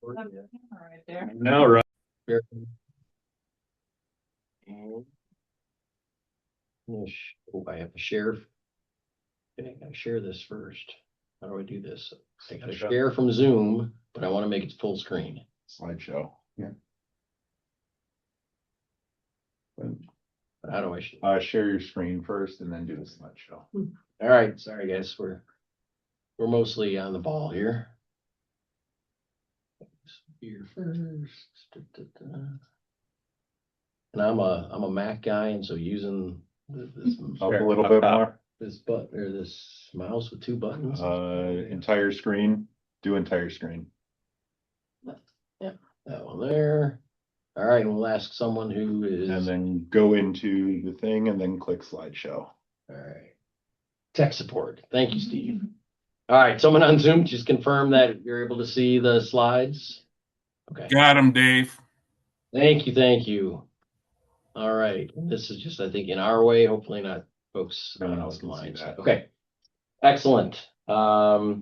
Right there. No, right. And I have to share. Okay, I gotta share this first. How do I do this? I gotta share from Zoom, but I want to make it full screen. Slideshow. Yeah. But how do I? Share your screen first and then do the slideshow. All right, sorry guys, we're mostly on the ball here. Here first. And I'm a Mac guy, and so using this Up a little bit more. this button or this mouse with two buttons. Entire screen. Do entire screen. Yeah, that one there. All right, we'll ask someone who is. And then go into the thing and then click slideshow. All right. Tech support. Thank you, Steve. All right, someone on Zoom, just confirm that you're able to see the slides. Okay. Got him, Dave. Thank you, thank you. All right, this is just, I think, in our way, hopefully not folks No one else can online. see that. Okay, excellent. Well,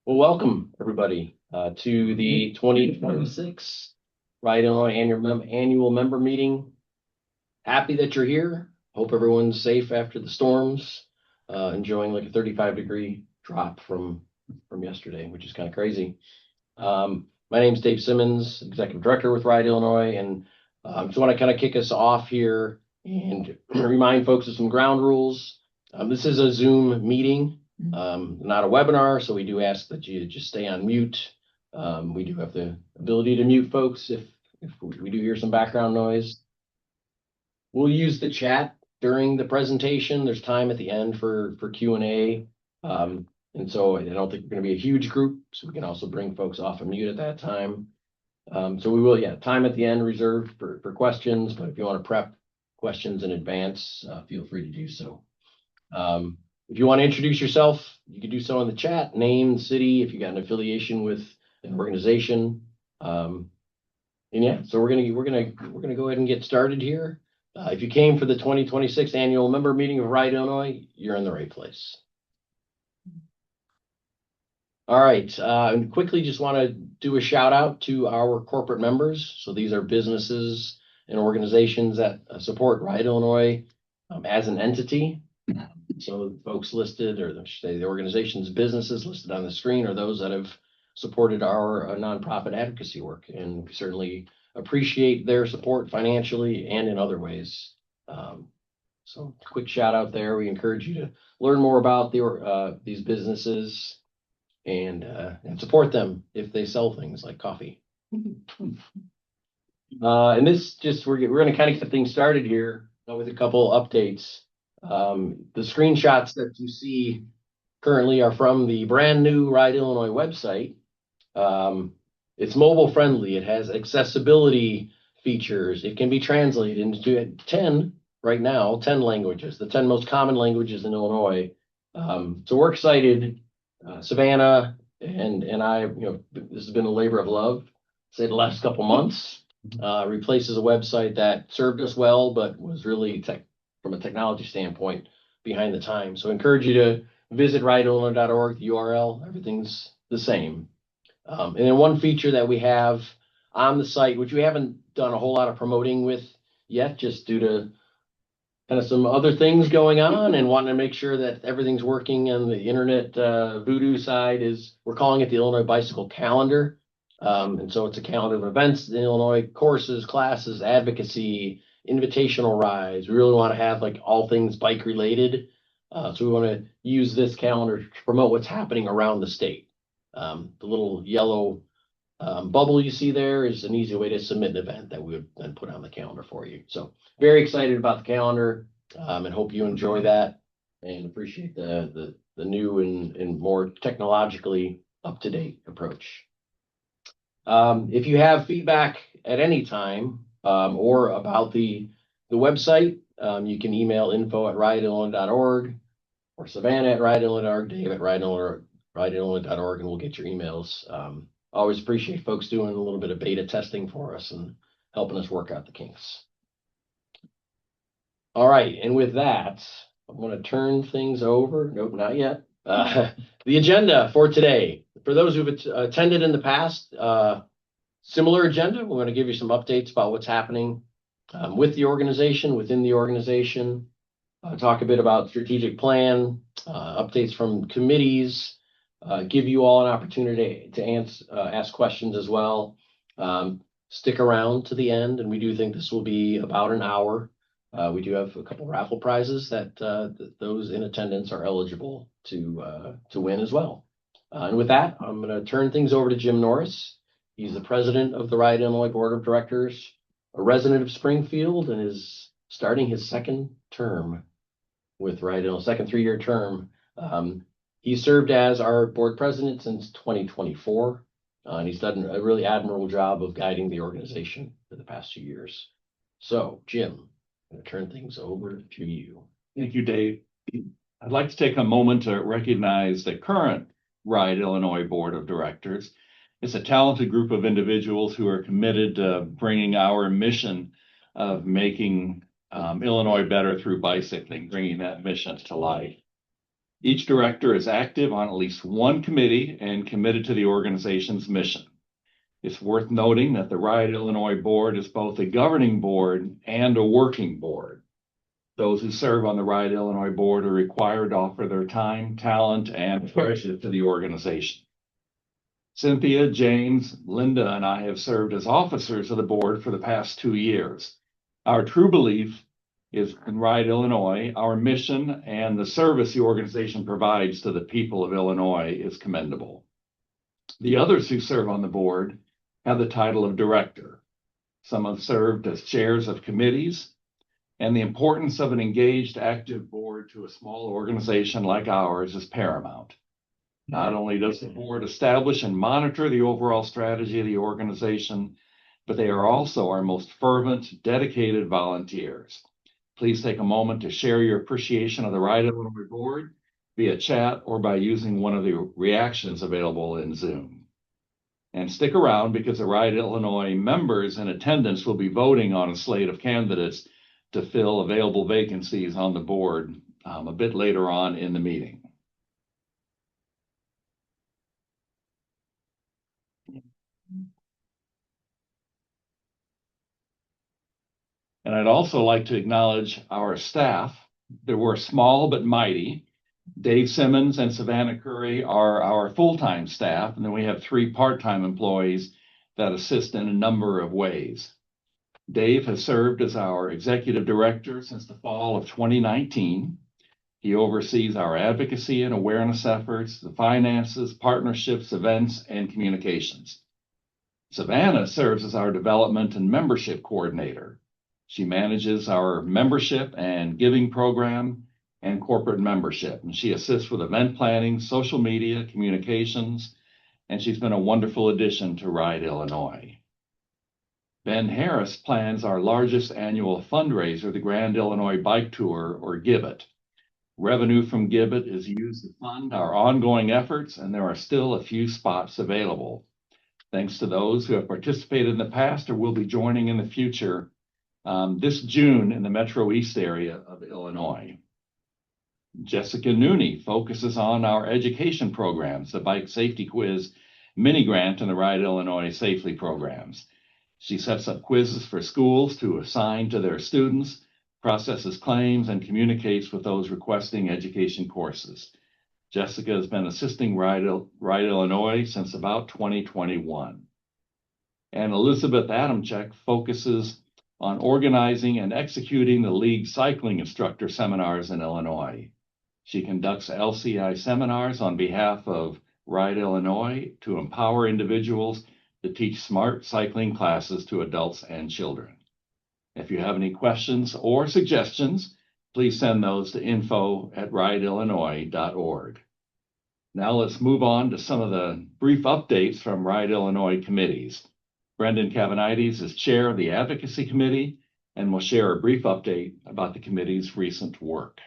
welcome everybody to the 2026 Ride Illinois annual member meeting. Happy that you're here. Hope everyone's safe after the storms. Enjoying like a 35-degree drop from yesterday, which is kind of crazy. My name is Dave Simmons, Executive Director with Ride Illinois, and just want to kind of kick us off here and remind folks of some ground rules. This is a Zoom meeting, not a webinar, so we do ask that you just stay on mute. We do have the ability to mute folks if we do hear some background noise. We'll use the chat during the presentation. There's time at the end for Q&A. And so I don't think we're going to be a huge group, so we can also bring folks off of mute at that time. So we will, time at the end reserved for questions, but if you want to prep questions in advance, feel free to do so. If you want to introduce yourself, you can do so in the chat, name, city, if you got an affiliation with an organization. And yeah, so we're gonna go ahead and get started here. If you came for the 2026 annual member meeting of Ride Illinois, you're in the right place. All right, and quickly just want to do a shout out to our corporate members. So these are businesses and organizations that support Ride Illinois as an entity. So folks listed, or the organization's businesses listed on the screen, are those that have supported our nonprofit advocacy work, and we certainly appreciate their support financially and in other ways. So quick shout out there. We encourage you to learn more about these businesses and support them if they sell things like coffee. And this just, we're going to kind of get things started here with a couple updates. The screenshots that you see currently are from the brand new Ride Illinois website. It's mobile friendly. It has accessibility features. It can be translated into 10 languages, the 10 most common languages in Illinois. So we're excited. Savannah and I, this has been a labor of love, say the last couple months. Replaces a website that served us well, but was really from a technology standpoint behind the times. So I encourage you to visit rideillinois.org, the URL, everything's the same. And then one feature that we have on the site, which we haven't done a whole lot of promoting with yet, just due to kind of some other things going on and wanting to make sure that everything's working on the internet voodoo side, is we're calling it the Illinois Bicycle Calendar. And so it's a calendar of events in Illinois, courses, classes, advocacy, invitational rides. We really want to have like all things bike related. So we want to use this calendar to promote what's happening around the state. The little yellow bubble you see there is an easy way to submit an event that we would then put on the calendar for you. So very excited about the calendar and hope you enjoy that and appreciate the new and more technologically up-to-date approach. If you have feedback at any time or about the website, you can email info@rideillinois.org or Savannah@rideillinois.org, Dave@rideillinois.org, and we'll get your emails. Always appreciate folks doing a little bit of beta testing for us and helping us work out the kinks. All right, and with that, I'm going to turn things over. Nope, not yet. The agenda for today. For those who've attended in the past, Similar agenda. We're going to give you some updates about what's happening with the organization, within the organization, talk a bit about strategic plan, updates from committees, give you all an opportunity to ask questions as well. Stick around to the end, and we do think this will be about an hour. We do have a couple raffle prizes that those in attendance are eligible to win as well. And with that, I'm going to turn things over to Jim Norris. He's the president of the Riot, Illinois Board of Directors, a resident of Springfield, and is starting his second term with Riot, Illinois, second 3-year term. He served as our board president since 2024, and he's done a really admirable job of guiding the organization for the past 2 years. So, Jim, I'm going to turn things over to you. Thank you, Dave. I'd like to take a moment to recognize the current Riot, Illinois Board of Directors. It's a talented group of individuals who are committed to bringing our mission of making Illinois better through bicycling, bringing that mission to life. Each director is active on at least one committee and committed to the organization's mission. It's worth noting that the Riot, Illinois Board is both a governing board and a working board. Those who serve on the Riot, Illinois Board are required to offer their time, talent, and friendship to the organization. Cynthia, James, Linda, and I have served as officers of the board for the past 2 years. Our true belief is in Riot, Illinois, our mission and the service the organization provides to the people of Illinois is commendable. The others who serve on the board have the title of director. Some have served as chairs of committees, and the importance of an engaged, active board to a small organization like ours is paramount. Not only does the board establish and monitor the overall strategy of the organization, but they are also our most fervent, dedicated volunteers. Please take a moment to share your appreciation of the Riot, Illinois Board via chat or by using one of the reactions available in Zoom. And stick around because the Riot, Illinois members in attendance will be voting on a slate of candidates to fill available vacancies on the board a bit later on in the meeting. And I'd also like to acknowledge our staff. They were small but mighty. Dave Simmons and Savannah Curry are our full-time staff, and then we have 3 part-time employees that assist in a number of ways. Dave has served as our executive director since the fall of 2019. He oversees our advocacy and awareness efforts, the finances, partnerships, events, and communications. Savannah serves as our development and membership coordinator. She manages our membership and giving program and corporate membership, and she assists with event planning, social media, communications, and she's been a wonderful addition to Riot, Illinois. Ben Harris plans our largest annual fundraiser, the Grand Illinois Bike Tour, or Gibbet. Revenue from Gibbet is used to fund our ongoing efforts, and there are still a few spots available. Thanks to those who have participated in the past or will be joining in the future this June in the Metro East area of Illinois. Jessica Nooney focuses on our education programs, the Bike Safety Quiz mini grant and the Riot, Illinois Safely programs. She sets up quizzes for schools to assign to their students, processes claims, and communicates with those requesting education courses. Jessica has been assisting Riot, Illinois since about 2021. And Elizabeth Adamczyk focuses on organizing and executing the League Cycling Instructor Seminars in Illinois. She conducts LCI seminars on behalf of Riot, Illinois to empower individuals to teach smart cycling classes to adults and children. If you have any questions or suggestions, please send those to info@riotillinois.org. Now let's move on to some of the brief updates from Riot, Illinois committees. Brendan Cavanides is chair of the Advocacy Committee and will share a brief update about the committee's recent work.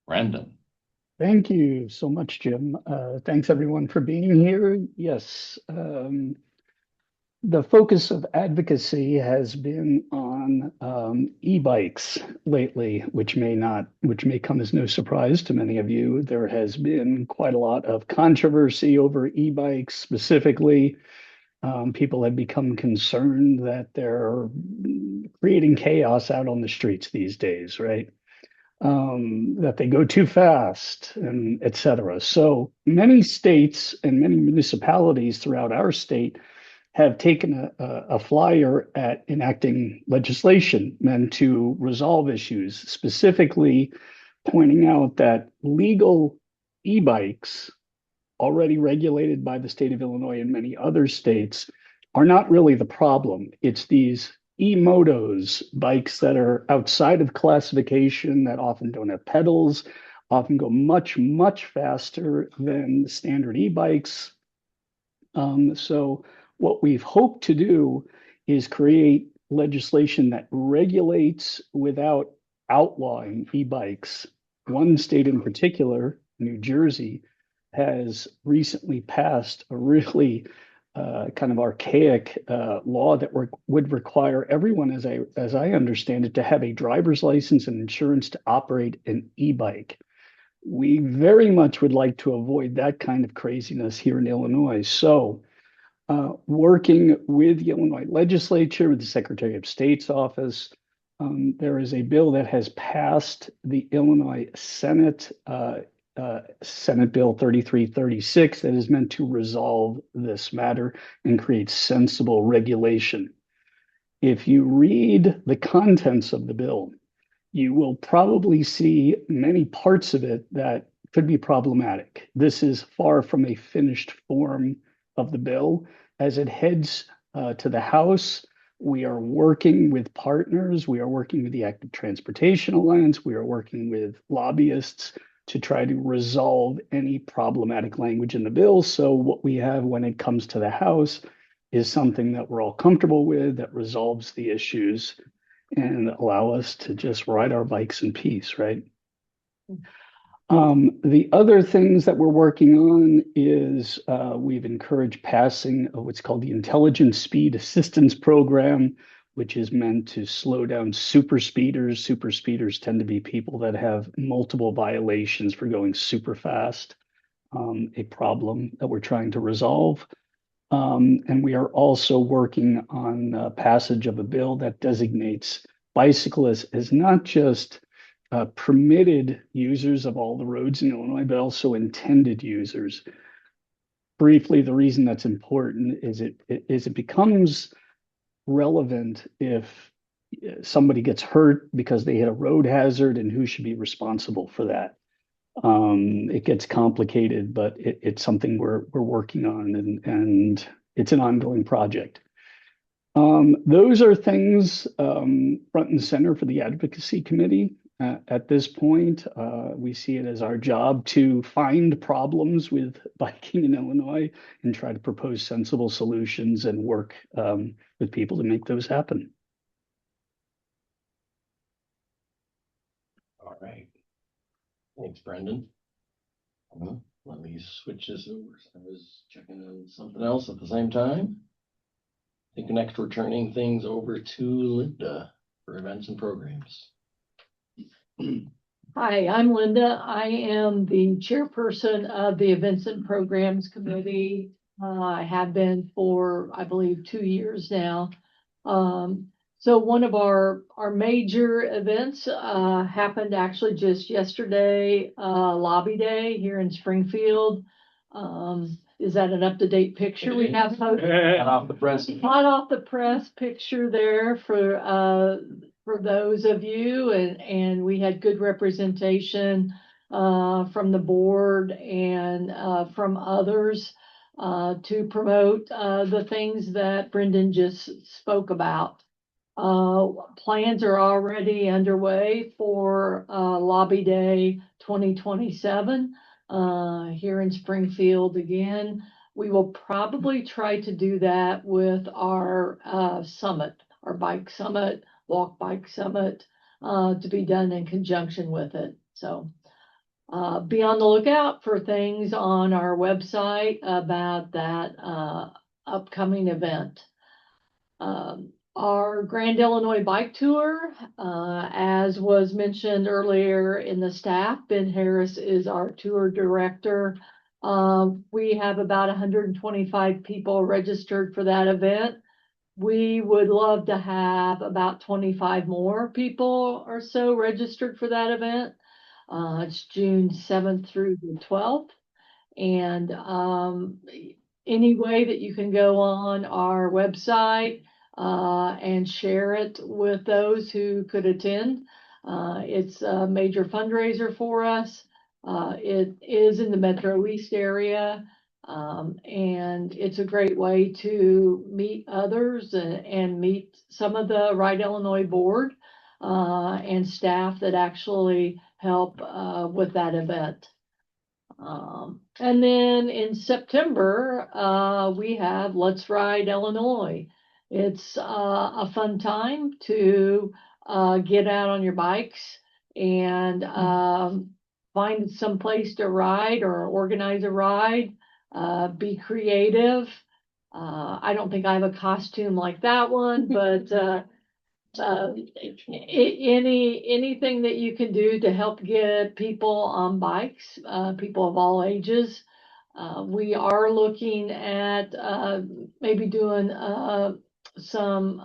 Brendan. Thank you so much, Jim. Thanks everyone for being here. Yes, the focus of advocacy has been on e-bikes lately, which may come as no surprise to many of you. There has been quite a lot of controversy over e-bikes, specifically People have become concerned that they're creating chaos out on the streets these days, right? That they go too fast and et cetera. So many states and many municipalities throughout our state have taken a flyer at enacting legislation meant to resolve issues, specifically pointing out that legal e-bikes already regulated by the state of Illinois and many other states are not really the problem. It's these e-motos, bikes that are outside of classification, that often don't have pedals, often go much, much faster than the standard e-bikes. So what we've hoped to do is create legislation that regulates without outlawing e-bikes. One state in particular, New Jersey, has recently passed a really kind of archaic law that would require everyone, as I understand it, to have a driver's license and insurance to operate an e-bike. We very much would like to avoid that kind of craziness here in Illinois. So, working with the Illinois legislature, with the Secretary of State's office, there is a bill that has passed the Illinois Senate, Senate Bill 3336, that is meant to resolve this matter and create sensible regulation. If you read the contents of the bill, you will probably see many parts of it that could be problematic. This is far from a finished form of the bill. As it heads to the House, we are working with partners. We are working with the Active Transportation Alliance. We are working with lobbyists to try to resolve any problematic language in the bill. So what we have when it comes to the House is something that we're all comfortable with, that resolves the issues and allow us to just ride our bikes in peace, right? The other things that we're working on is we've encouraged passing of what's called the Intelligent Speed Assistance Program, which is meant to slow down super speeders. Super speeders tend to be people that have multiple violations for going super fast, a problem that we're trying to resolve. And we are also working on passage of a bill that designates bicyclists as not just permitted users of all the roads in Illinois, but also intended users. Briefly, the reason that's important is it becomes relevant if somebody gets hurt because they hit a road hazard, and who should be responsible for that. It gets complicated, but it's something we're working on, and it's an ongoing project. Those are things front and center for the advocacy committee. At this point, we see it as our job to find problems with biking in Illinois and try to propose sensible solutions and work with people to make those happen. All right. Thanks, Brendan. Let me switch this over. I was checking on something else at the same time. I think next we're turning things over to Linda for events and programs. Hi, I'm Linda. I am the chairperson of the Events and Programs Committee. I have been for, I believe, 2 years now. So one of our major events happened actually just yesterday, Lobby Day here in Springfield. Is that an up-to-date picture we have? Hot off the press. Hot off the press picture there for those of you, and we had good representation from the board and from others to promote the things that Brendan just spoke about. Plans are already underway for Lobby Day 2027 here in Springfield again. We will probably try to do that with our summit, our bike summit, walk bike summit, to be done in conjunction with it. So be on the lookout for things on our website about that upcoming event. Our Grand Illinois Bike Tour, as was mentioned earlier in the staff, Ben Harris is our tour director. We have about 125 people registered for that event. We would love to have about 25 more people or so registered for that event. It's June 7th through the 12th. And any way that you can go on our website and share it with those who could attend. It's a major fundraiser for us. It is in the Metro East area. And it's a great way to meet others and meet some of the Right Illinois board and staff that actually help with that event. And then in September, we have Let's Ride Illinois. It's a fun time to get out on your bikes and find some place to ride or organize a ride, be creative. I don't think I have a costume like that one, but anything that you can do to help get people on bikes, people of all ages. We are looking at maybe doing some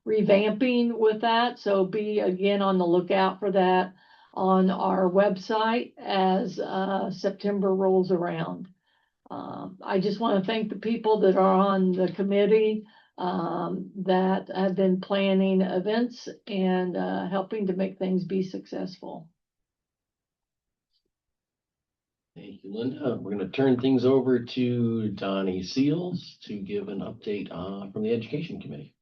revamping with that. So be again on the lookout for that on our website as September rolls around. I just want to thank the people that are on the committee that have been planning events and helping to make things be successful. Thank you, Linda. We're going to turn things over to Donnie Seals to give an update from the Education Committee.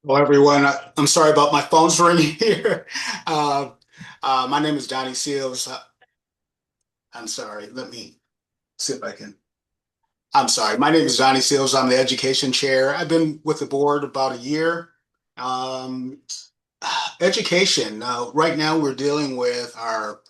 Well, everyone, I'm sorry about my phone's ringing here. My name is Donnie Seals. I'm sorry. Let me see if I can. I'm sorry. My name is Donnie Seals. I'm the Education Chair. I've been with the board about a year. Education. Right now, we're dealing with our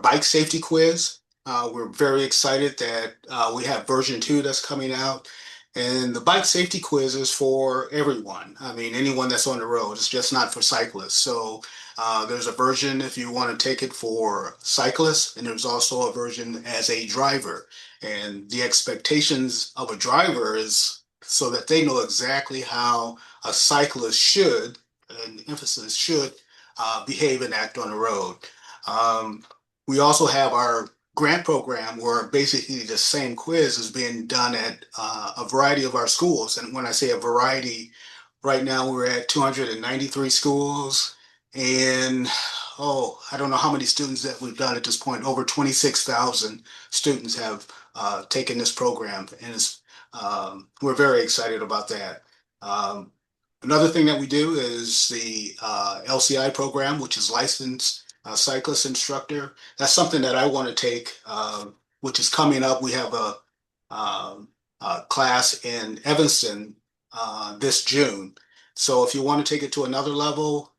bike safety quiz. We're very excited that we have version 2 that's coming out. And the bike safety quiz is for everyone. I mean, anyone that's on the road. It's just not for cyclists. So there's a version if you want to take it for cyclists, and there's also a version as a driver. And the expectations of a driver is so that they know exactly how a cyclist should, and the emphasis should, behave and act on the road. We also have our grant program where basically the same quiz is being done at a variety of our schools. And when I say a variety, right now we're at 293 schools. And I don't know how many students that we've done at this point. Over 26,000 students have taken this program. And we're very excited about that. Another thing that we do is the LCI program, which is licensed cyclist instructor. That's something that I want to take, which is coming up. We have a class in Evanston this June. So if you want to take it to another level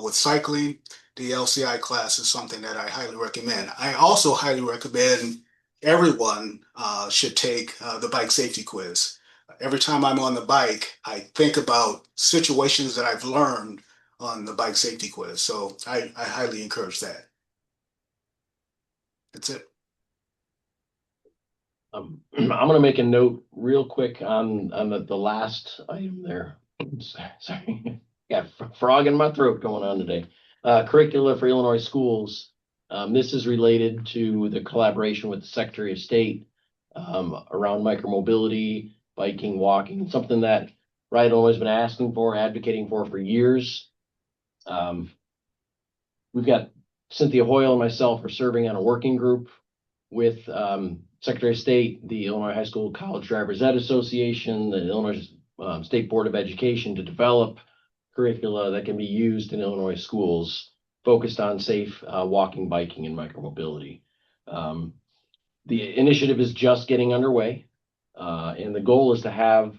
with cycling, the LCI class is something that I highly recommend. I also highly recommend everyone should take the bike safety quiz. Every time I'm on the bike, I think about situations that I've learned on the bike safety quiz. So I highly encourage that. That's it. I'm going to make a note real quick on the last item there. Sorry, got a frog in my throat going on today. Curricula for Illinois schools. This is related to the collaboration with the Secretary of State around micromobility, biking, walking, something that Right Illinois has been asking for, advocating for years. We've got Cynthia Hoyle and myself are serving on a working group with Secretary of State, the Illinois High School College Drivers Ed Association, the Illinois State Board of Education to develop curricula that can be used in Illinois schools focused on safe walking, biking, and micromobility. The initiative is just getting underway, and the goal is to have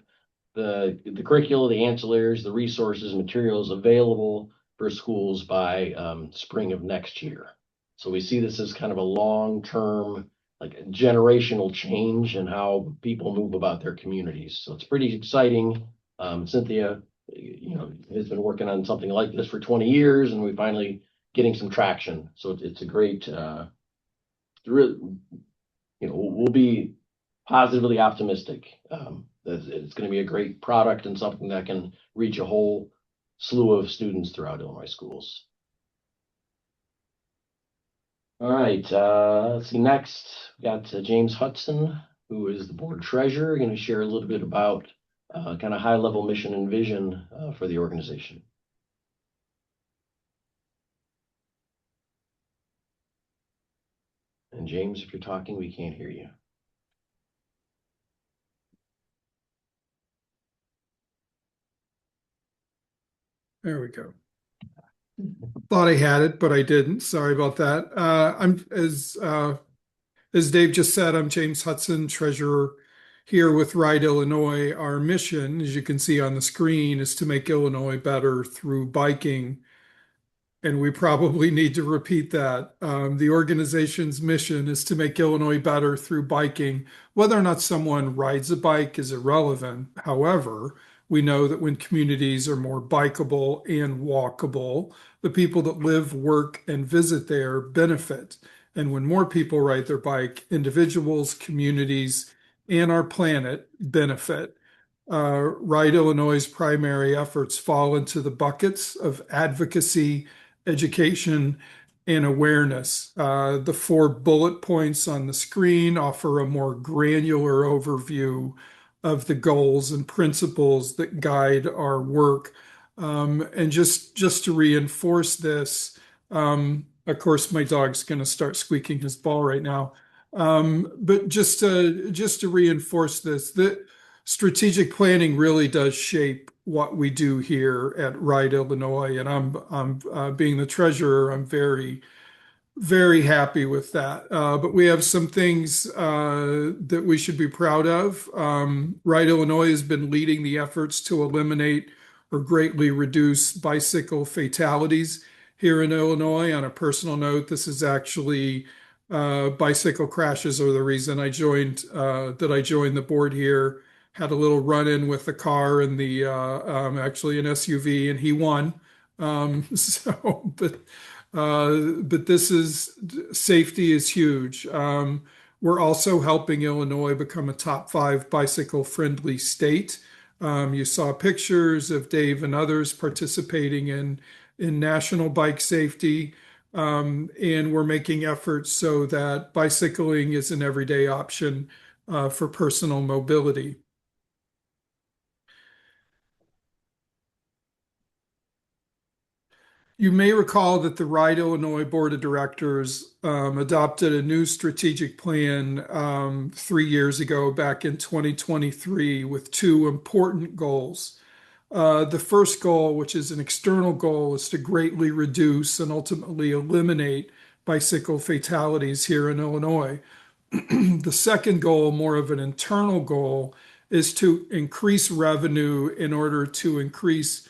the curricula, the ancillaries, the resources, materials available for schools by spring of next year. So we see this as kind of a long-term, like a generational change in how people move about their communities. So it's pretty exciting. Cynthia, has been working on something like this for 20 years, and we're finally getting some traction. So it's a great we'll be positively optimistic. That it's going to be a great product and something that can reach a whole slew of students throughout Illinois schools. All right, let's see. Next, we got James Hudson, who is the board treasurer, going to share a little bit about kind of high-level mission and vision for the organization. And James, if you're talking, we can't hear you. There we go. Thought I had it, but I didn't. Sorry about that. I'm as Dave just said, I'm James Hudson, treasurer here with Ride Illinois. Our mission, as you can see on the screen, is to make Illinois better through biking. And we probably need to repeat that. The organization's mission is to make Illinois better through biking. Whether or not someone rides a bike is irrelevant. However, we know that when communities are more bikeable and walkable, the people that live, work, and visit there benefit. And when more people ride their bike, individuals, communities, and our planet benefit. Ride Illinois' primary efforts fall into the buckets of advocacy, education, and awareness. The 4 bullet points on the screen offer a more granular overview of the goals and principles that guide our work. And just to reinforce this, of course, my dog's going to start squeaking his ball right now. But just to reinforce this, that strategic planning really does shape what we do here at Ride Illinois, and I'm being the treasurer, I'm very, very happy with that. But we have some things that we should be proud of. Ride Illinois has been leading the efforts to eliminate or greatly reduce bicycle fatalities here in Illinois. On a personal note, this is actually bicycle crashes are the reason I joined the board here. Had a little run-in with the car and the actually an SUV, and he won. But this is safety is huge. We're also helping Illinois become a top 5 bicycle-friendly state. You saw pictures of Dave and others participating in national bike safety, and we're making efforts so that bicycling is an everyday option for personal mobility. You may recall that the Ride Illinois Board of Directors adopted a new strategic plan 3 years ago, back in 2023, with 2 important goals. The first goal, which is an external goal, is to greatly reduce and ultimately eliminate bicycle fatalities here in Illinois. The second goal, more of an internal goal, is to increase revenue in order to increase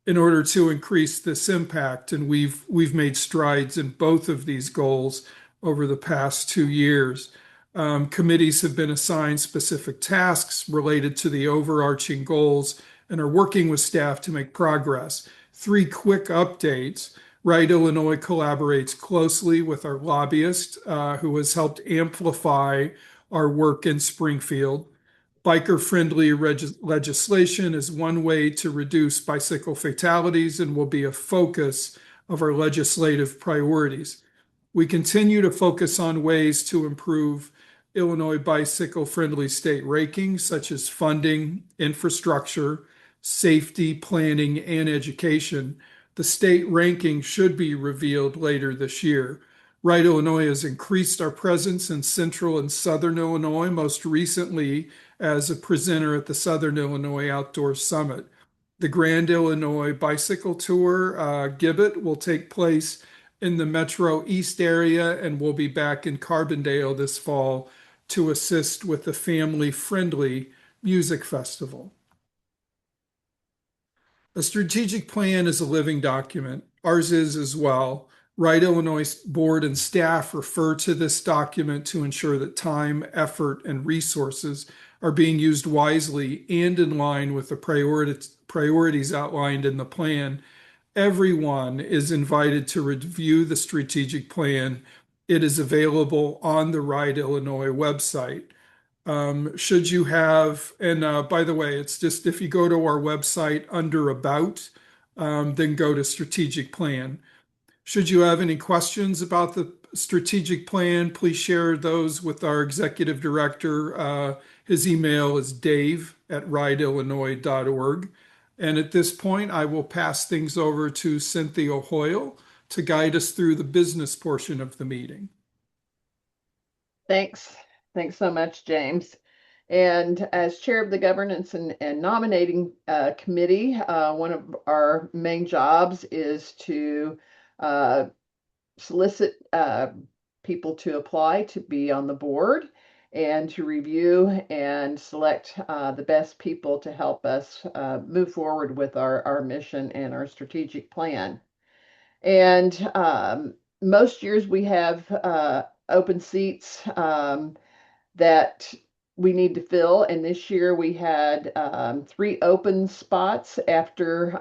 this impact. And we've made strides in both of these goals over the past 2 years. Committees have been assigned specific tasks related to the overarching goals and are working with staff to make progress. 3 quick updates. Ride Illinois collaborates closely with our lobbyist, who has helped amplify our work in Springfield. Biker-friendly legislation is one way to reduce bicycle fatalities and will be a focus of our legislative priorities. We continue to focus on ways to improve Illinois bicycle-friendly state rankings, such as funding, infrastructure, safety, planning, and education. The state ranking should be revealed later this year. Ride Illinois has increased our presence in central and southern Illinois, most recently as a presenter at the Southern Illinois Outdoor Summit. The Grand Illinois Bicycle Tour, Gibbet, will take place in the Metro East area and will be back in Carbondale this fall to assist with the family-friendly music festival. A strategic plan is a living document. Ours is as well. Ride Illinois board and staff refer to this document to ensure that time, effort, and resources are being used wisely and in line with the priorities outlined in the plan. Everyone is invited to review the strategic plan it is available on the Ride Illinois website. Should you have, and by the way, it's just if you go to our website under About, then go to Strategic Plan. Should you have any questions about the strategic plan, please share those with our executive director. His email is dave@rideillinois.org. And at this point, I will pass things over to Cynthia Hoyle to guide us through the business portion of the meeting. Thanks. Thanks so much, James. And as chair of the governance and nominating committee, one of our main jobs is to solicit people to apply to be on the board and to review and select the best people to help us move forward with our mission and our strategic plan. And most years we have open seats that we need to fill. And this year we had 3 open spots after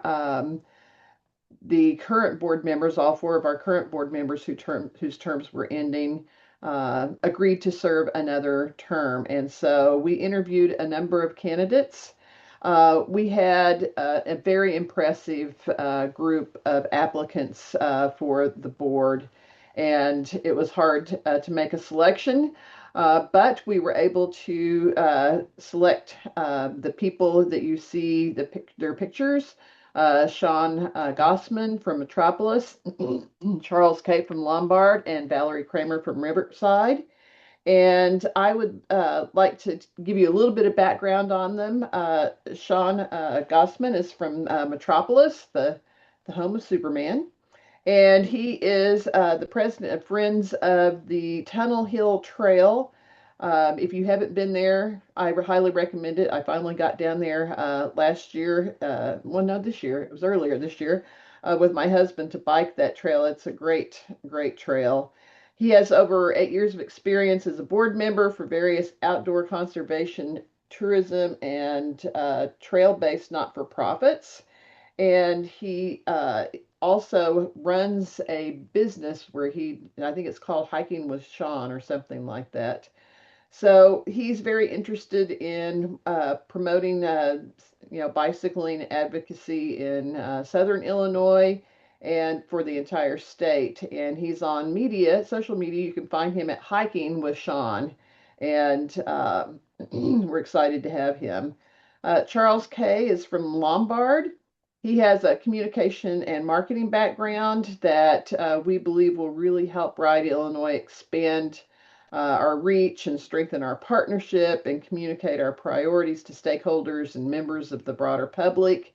the current board members, all 4 of our current board members whose terms were ending, agreed to serve another term. And so we interviewed a number of candidates. We had a very impressive group of applicants for the board, and it was hard to make a selection. But we were able to select the people that you see their pictures. Sean Gossman from Metropolis, Charles Kay from Lombard, and Valerie Kramer from Riverside. And I would like to give you a little bit of background on them. Sean Gossman is from Metropolis, the home of Superman. And he is the president of Friends of the Tunnel Hill Trail. If you haven't been there, I highly recommend it. I finally got down there last year. Well, no, this year. It was earlier this year with my husband to bike that trail. It's a great, great trail. He has over 8 years of experience as a board member for various outdoor conservation, tourism, and trail-based not-for-profits. And he also runs a business where I think it's called Hiking with Sean or something like that. So he's very interested in promoting, bicycling advocacy in Southern Illinois and for the entire state. And he's on social media. You can find him at Hiking with Sean, and we're excited to have him. Charles Kay is from Lombard. He has a communication and marketing background that we believe will really help Ride Illinois expand our reach and strengthen our partnership and communicate our priorities to stakeholders and members of the broader public.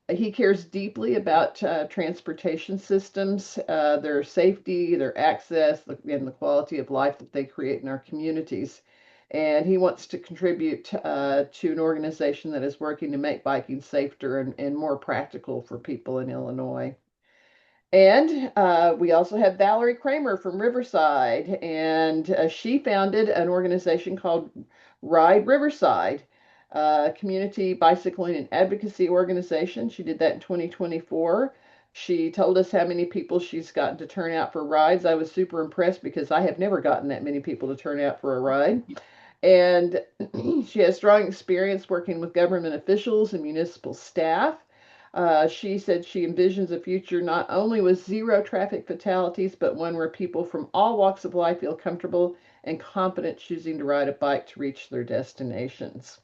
He cares deeply about transportation systems, their safety, their access, and the quality of life that they create in our communities. And he wants to contribute to an organization that is working to make biking safer and more practical for people in Illinois. And we also have Valerie Kramer from Riverside, and she founded an organization called Ride Riverside, a community bicycling and advocacy organization. She did that in 2024. She told us how many people she's gotten to turn out for rides. I was super impressed because I have never gotten that many people to turn out for a ride. And she has strong experience working with government officials and municipal staff. She said she envisions a future not only with 0 traffic fatalities, but one where people from all walks of life feel comfortable and confident choosing to ride a bike to reach their destinations.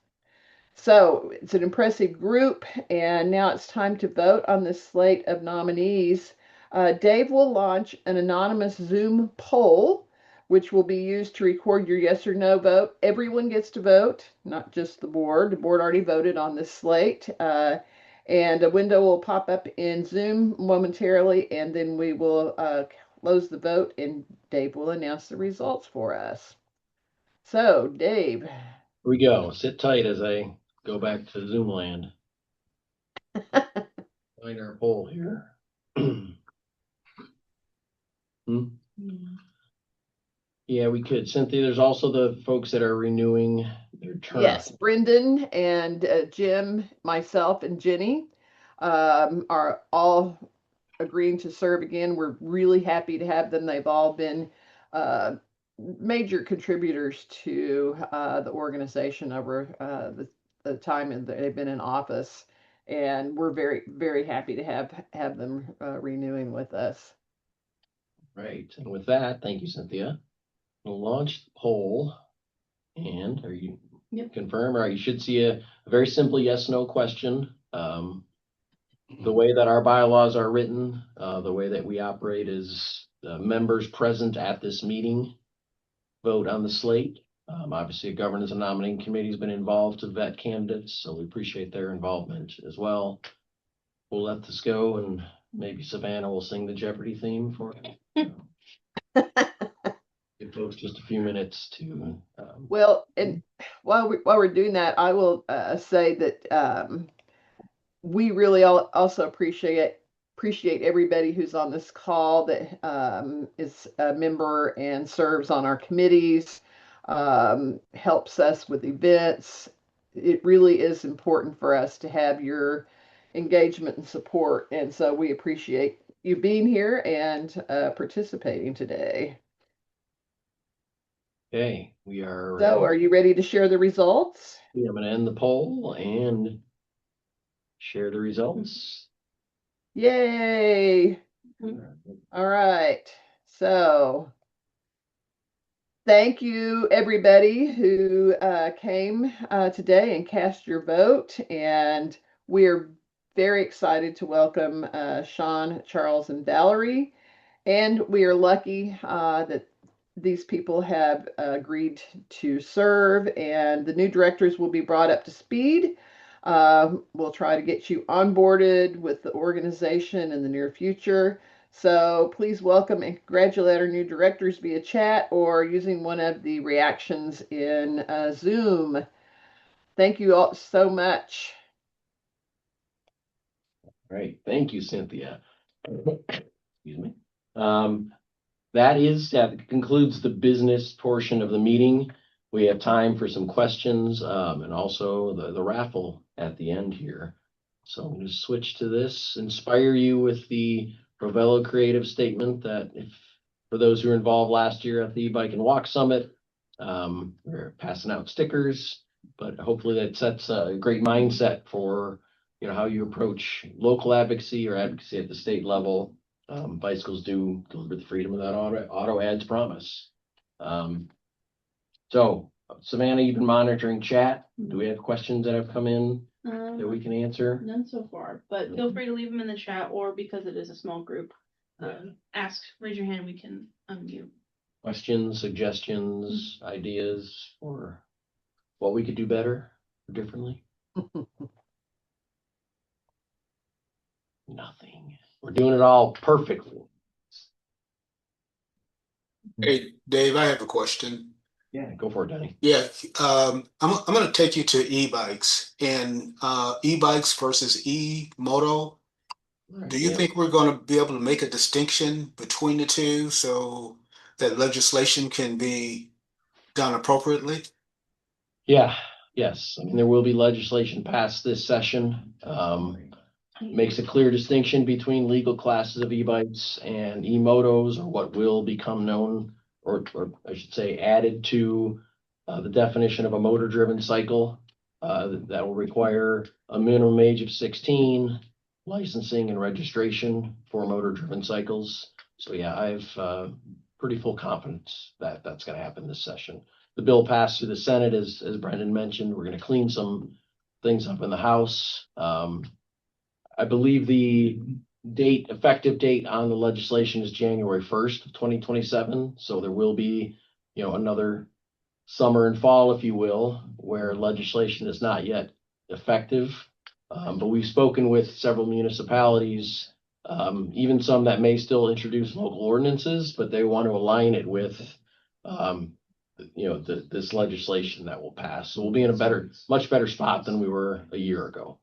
So it's an impressive group, and now it's time to vote on this slate of nominees. Dave will launch an anonymous Zoom poll, which will be used to record your yes or no vote. Everyone gets to vote, not just the board. The board already voted on this slate. And a window will pop up in Zoom momentarily, and then we will close the vote, and Dave will announce the results for us. So, Dave. Here we go. Sit tight as I go back to Zoom land. Find our poll here. Yeah, we could. Cynthia, there's also the folks that are renewing their term. Yes, Brendan and Jim, myself, and Jenny are all agreeing to serve again. We're really happy to have them. They've all been major contributors to the organization over the time they've been in office, and we're very, very happy to have them renewing with us. Right. And with that, thank you, Cynthia. We'll launch the poll. And are you confirm? All right, you should see a very simple yes, no question. The way that our bylaws are written, the way that we operate is members present at this meeting vote on the slate. Obviously, a governance and nominating committee has been involved to vet candidates, so we appreciate their involvement as well. We'll let this go, and maybe Savannah will sing the Jeopardy theme for it. Give folks just a few minutes to. Well, and while we're doing that, I will say that we really also appreciate everybody who's on this call that is a member and serves on our committees, helps us with events. It really is important for us to have your engagement and support, and so we appreciate you being here and participating today. Okay, we are. So, are you ready to share the results? I'm going to end the poll and share the results. Yay! All right. So, thank you, everybody who came today and cast your vote. And we're very excited to welcome Sean, Charles, and Valerie. And we are lucky that these people have agreed to serve, and the new directors will be brought up to speed. We'll try to get you onboarded with the organization in the near future. So please welcome and congratulate our new directors via chat or using one of the reactions in Zoom. Thank you all so much. Great. Thank you, Cynthia. Excuse me. That concludes the business portion of the meeting. We have time for some questions and also the raffle at the end here. So I'm going to switch to this, inspire you with the Provello creative statement that if for those who were involved last year at the Bike and Walk Summit, we're passing out stickers, but hopefully that sets a great mindset for how you approach local advocacy or advocacy at the state level. Bicycles do deliver the freedom of that auto ads promise. So Savannah, you've been monitoring chat. Do we have questions that have come in that we can answer? None so far, but feel free to leave them in the chat, or because it is a small group, raise your hand, we can unmute. Questions, suggestions, ideas for what we could do better or differently? Nothing. We're doing it all perfectly. Hey, Dave, I have a question. Yeah, go for it, Danny. Yeah, I'm going to take you to e-bikes and e-bikes versus e-moto. Do you think we're going to be able to make a distinction between the two so that legislation can be done appropriately? Yeah, yes. I mean, there will be legislation passed this session. Makes a clear distinction between legal classes of e-bikes and e-motos, or what will become known, or I should say added to the definition of a motor-driven cycle. That will require a minimum age of 16, licensing and registration for motor-driven cycles. So yeah, I have pretty full confidence that that's going to happen this session. The bill passed through the Senate, as Brendan mentioned. We're going to clean some things up in the House. I believe the effective date on the legislation is January 1st of 2027. So there will be, another summer and fall, if you will, where legislation is not yet effective. But we've spoken with several municipalities, even some that may still introduce local ordinances, but they want to align it with, this legislation that will pass. So we'll be in a much better spot than we were a year ago.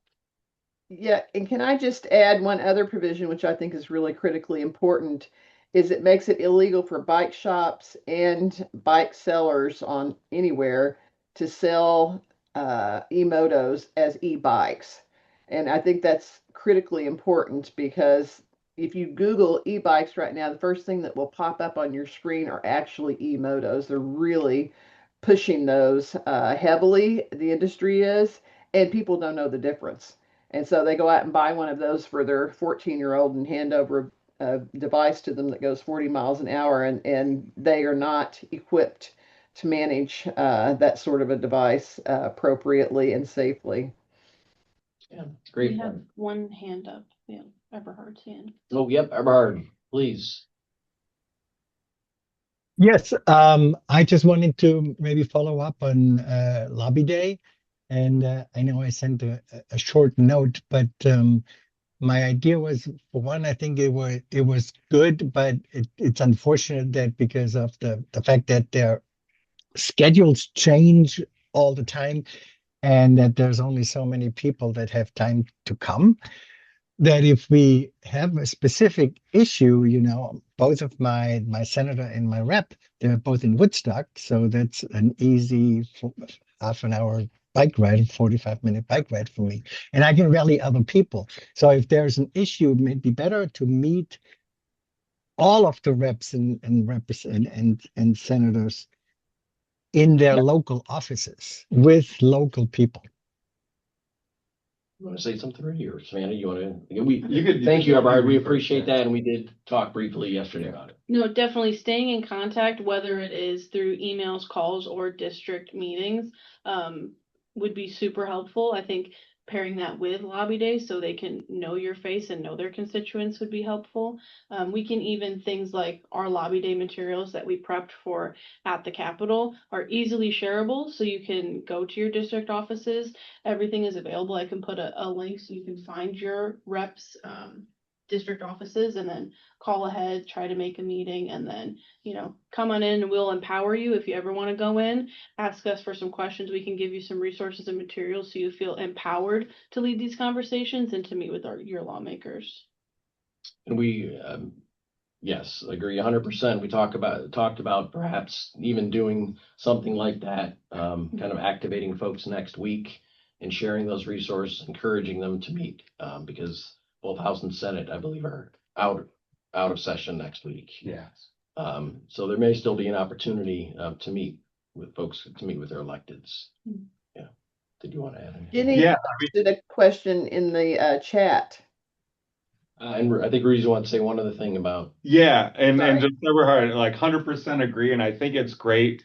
Yeah, and can I just add one other provision, which I think is really critically important, is it makes it illegal for bike shops and bike sellers on anywhere to sell e-motos as e-bikes. And I think that's critically important because, if you Google e-bikes right now, the first thing that will pop up on your screen are actually e-motos. They're really pushing those heavily, the industry is, and people don't know the difference. And so they go out and buy one of those for their 14-year-old and hand over a device to them that goes 40 miles an hour, and they are not equipped to manage that sort of a device appropriately and safely. Yeah, it's We great. have one hand up. Yeah, Eberhard's hand. Oh, yep, Eberhard, please. Yes, I just wanted to maybe follow up on Lobby Day. And I know I sent a short note, but my idea was, for one, I think it was good, but it's unfortunate that because of the fact that their schedules change all the time and that there's only so many people that have time to come, that if we have a specific issue, both of my senator and my rep, they're both in Woodstock, so that's an easy half an hour bike ride, 45-minute bike ride for me, and I can rally other people. So if there's an issue, it may be better to meet all of the reps and reps and senators in their local offices with local people. You want to say something, Rudy, or Savannah? You want to? You Thank you, Eberhard. We first, appreciate yeah. that, and we did talk briefly yesterday about it. No, definitely staying in contact, whether it is through emails, calls, or district meetings, would be super helpful. I think pairing that with lobby day so they can know your face and know their constituents would be helpful. We can even things like our lobby day materials that we prepped for at the Capitol are easily shareable, so you can go to your district offices. Everything is available. I can put a link so you can find your reps, district offices, and then call ahead, try to make a meeting, and then, come on in and we'll empower you. If you ever want to go in, ask us for some questions. We can give you some resources and materials so you feel empowered to lead these conversations and to meet with your lawmakers. And we, yes, agree 100%. We talked about perhaps even doing something like that, kind of activating folks next week and sharing those resources, encouraging them to meet, because both House and Senate, I believe, are out of session next week. Yeah. So there may still be an opportunity to meet with folks, to meet with their electeds. Yeah. Did you want to add anything? Jenny Yeah, posted a question in the chat. And I think Rudy's want to say one other thing about. Yeah, and Sorry. just Eberhard, like 100% agree, and I think it's great.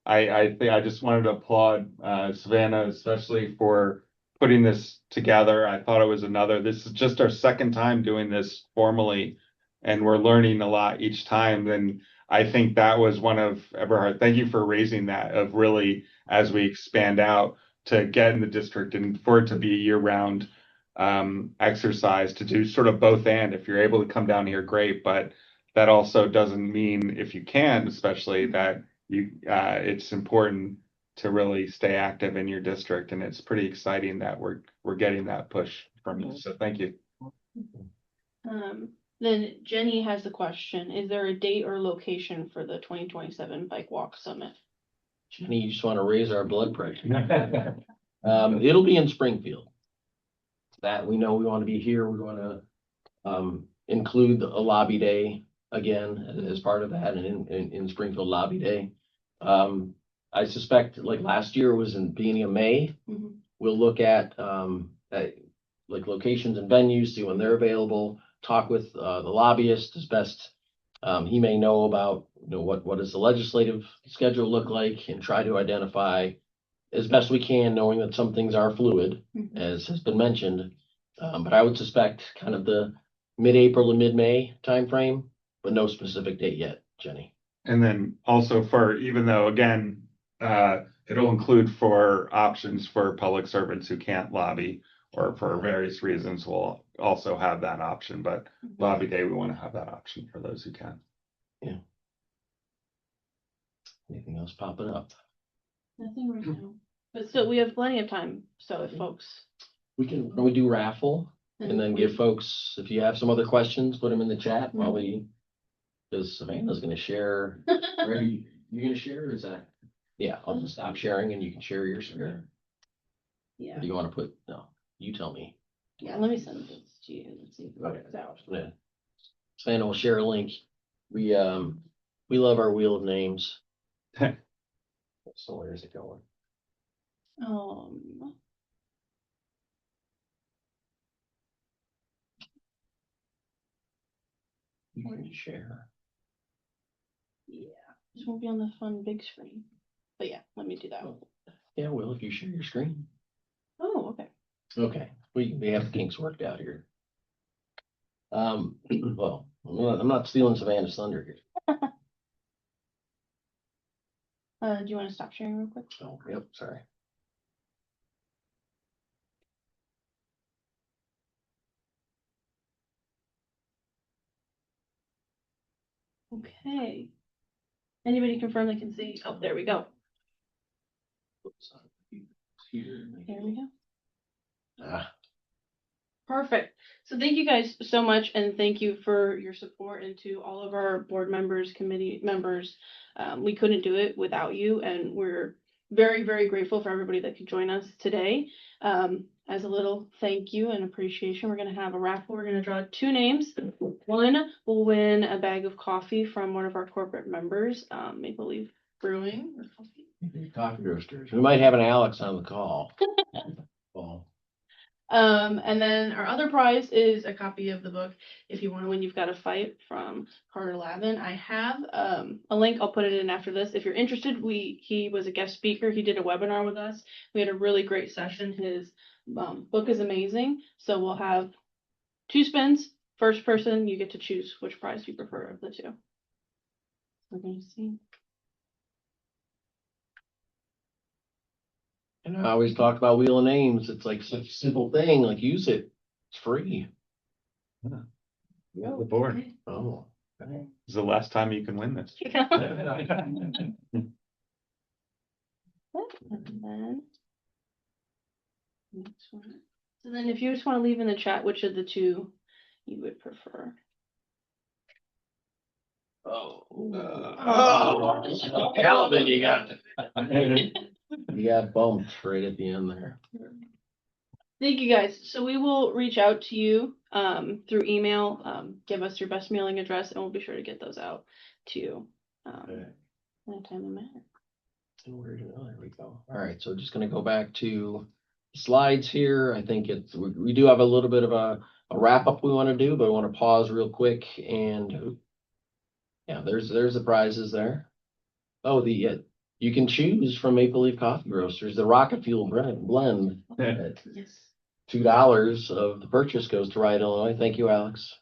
I think I just wanted to applaud Savannah, especially for putting this together. I thought it was this is just our second time doing this formally, and we're learning a lot each time. And I think that was one of Eberhard. Thank you for raising that, of really, as we expand out to get in the district and for it to be a year-round exercise, to do sort of both. And if you're able to come down here, great, but that also doesn't mean, if you can't, especially, that it's important to really stay active in your district, and it's pretty exciting that we're getting that push from you. So thank you. Then Jenny has a question. Is there a date or location for the 2027 Bike Walk Summit? Jenny, you just want to raise our blood pressure. It'll be in Springfield. That we know we want to be here. We're going to include a lobby day again as part of that, and in Springfield Lobby Day. I suspect, like last year was in the beginning of May. Mm-hmm. We'll look at like locations and venues, see when they're available, talk with the lobbyist as best he may know about, what does the legislative schedule look like, and try to identify as best we can, knowing that some things are fluid, as has been mentioned. But I would suspect kind of the mid-April to mid-May timeframe, but no specific date yet, Jenny. And then also, even though, again, it'll include for options for public servants who can't lobby or for various reasons, we'll also have that option. But lobby day, we want to have that option for those who can. Yeah. Anything else popping up? Nothing right now. But still, we have plenty of time. So if folks. We do raffle and then give folks, if you have some other questions, put them in the chat while because Savannah's going to share. Are you going to share, or is that? Yeah, I'll just stop sharing and you can share your screen. Yeah. Or do you want to no, you tell me. Yeah, let me send this to you. Let's see if it Okay. works out. Yeah. Savannah will share a link. We love our wheel of names. So where is it going? You can share. Yeah, this won't be on the fun big screen. But yeah, let me do that. Yeah, well, if you share your screen. Oh, okay. Okay, we have kinks worked out here. Well, I'm not stealing Savannah's thunder here. Do you want to stop sharing real quick? Oh, yep, sorry. Okay. Anybody confirm they can see? Oh, there we go. There we go. Ah, Perfect. So thank you guys so much, and thank you for your support, and to all of our board members, committee members. We couldn't do it without you, and we're very, very grateful for everybody that could join us today. As a little thank you and appreciation, we're going to have a raffle. We're going to draw 2 names. One will win a bag of coffee from one of our corporate members, Maple Leaf Brewing or Coffee. coffee roasters. We might have an Alex on the call. Well, And then our other prize is a copy of the book, If You Want to Win, You've Got to Fight, from Carter Lavin. I have a link. I'll put it in after this. If you're interested, he was a guest speaker. He did a webinar with us. We had a really great session. His book is amazing. So we'll have 2 spins. First person, you get to choose which prize you prefer of the 2. We're going to see. and I always talk about wheel of names. It's like such a simple thing. Like, use it. It's free. Yeah, the board. Oh, okay. This is the last time you can win this. And then next one. So then if you just want to leave in the chat which of the 2 you would prefer. Calvin, you got bumped right at the end there. Thank you guys. So we will reach out to you through email. Give us your best mailing address, and we'll be sure to get those out to you in a timely manner. And there we go. All right, so just gonna go back to slides here. I think we do have a little bit of a wrap up we want to do, but I want to pause real quick and yeah, there's the prizes there. Oh, you can choose from Maple Leaf Coffee Roasters the Rocket Fuel blend. Yes. $2 of the purchase goes to Riot, Illinois. Thank you, Alex.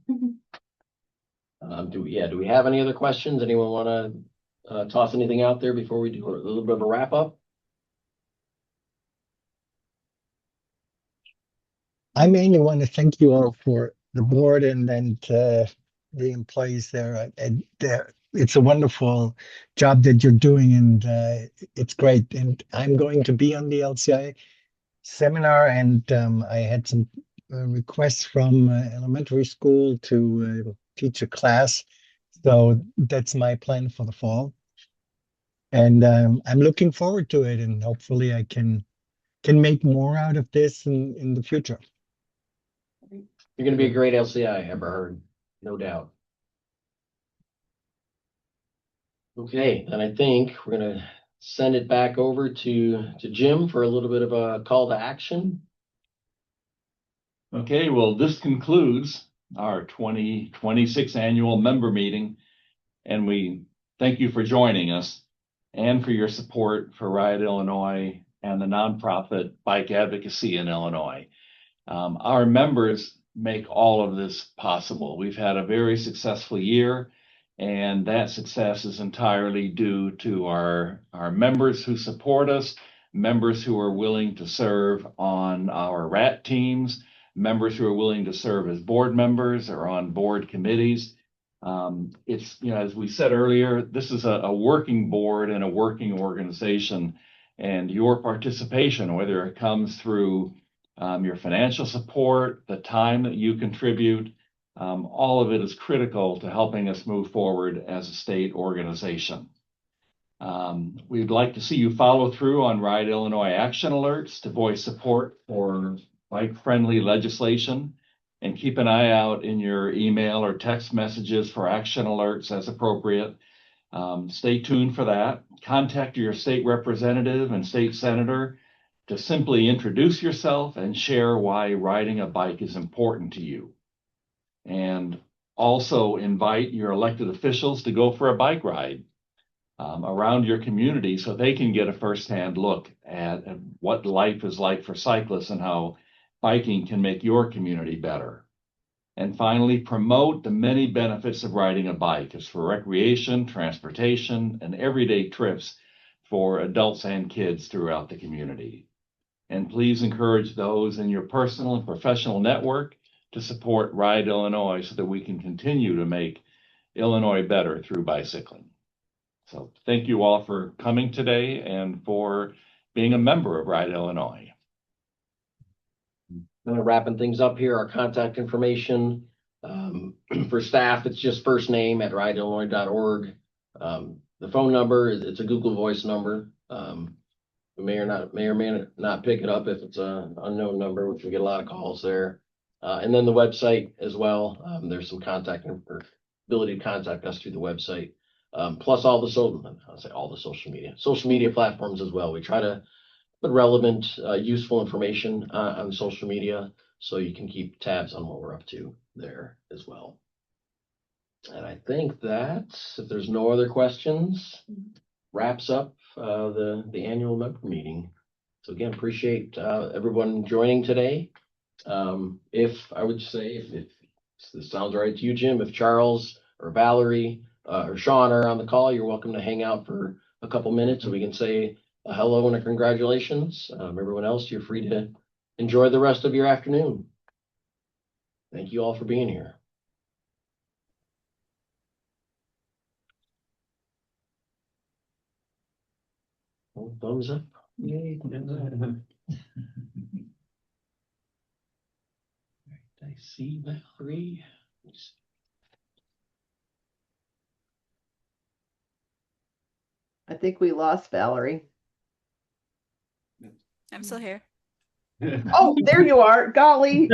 Do we have any other questions? Anyone want to toss anything out there before we do a little bit of a wrap up? I mainly want to thank you all for the board and the employees there. And it's a wonderful job that you're doing, and it's great. And I'm going to be on the LCI seminar, and I had some requests from elementary school to teach a class. So that's my plan for the fall. And I'm looking forward to it, and hopefully I can make more out of this in the future. You're going to be a great LCI, ever heard, no doubt. Okay, and I think we're going to send it back over to Jim for a little bit of a call to action. Okay, well, this concludes our 2026 annual member meeting, and we thank you for joining us and for your support for Riot Illinois and the nonprofit Bike Advocacy in Illinois. Our members make all of this possible. We've had a very successful year, and that success is entirely due to our members who support us, members who are willing to serve on our RAT teams, members who are willing to serve as board members or on board committees. It's, as we said earlier, this is a working board and a working organization, and your participation, whether it comes through your financial support, the time that you contribute, all of it is critical to helping us move forward as a state organization. We'd like to see you follow through on Riot Illinois action alerts to voice support for bike-friendly legislation. and keep an eye out in your email or text messages for action alerts as appropriate. Stay tuned for that. Contact your state representative and state senator to simply introduce yourself and share why riding a bike is important to you. And also invite your elected officials to go for a bike ride around your community so they can get a firsthand look at what life is like for cyclists and how biking can make your community better. And finally, promote the many benefits of riding a bike. It's for recreation, transportation, and everyday trips for adults and kids throughout the community. And please encourage those in your personal and professional network to support Ride Illinois so that we can continue to make Illinois better through bicycling. So thank you all for coming today and for being a member of Ride Illinois. Kind of wrapping things up here, our contact information. For staff, it's just first name at rideillinois.org. The phone number it's a Google Voice number. We may or may not pick it up if it's an unknown number, which we get a lot of calls there. And then the website as well. There's some contact or ability to contact us through the website. Plus all the social media platforms as well. We try to put relevant, useful information on social media so you can keep tabs on what we're up to there as well. And I think that if there's no other questions, wraps up the annual member meeting. So again, appreciate everyone joining today. If this sounds all right to you, Jim, if Charles or Valerie or Sean are on the call, you're welcome to hang out for a couple minutes so we can say a hello and a congratulations. Everyone else, you're free to enjoy the rest of your afternoon. Thank you all for being here. Thumbs up. Yay. I see Valerie. I think we lost Valerie. I'm still here. Oh, there you are. Golly.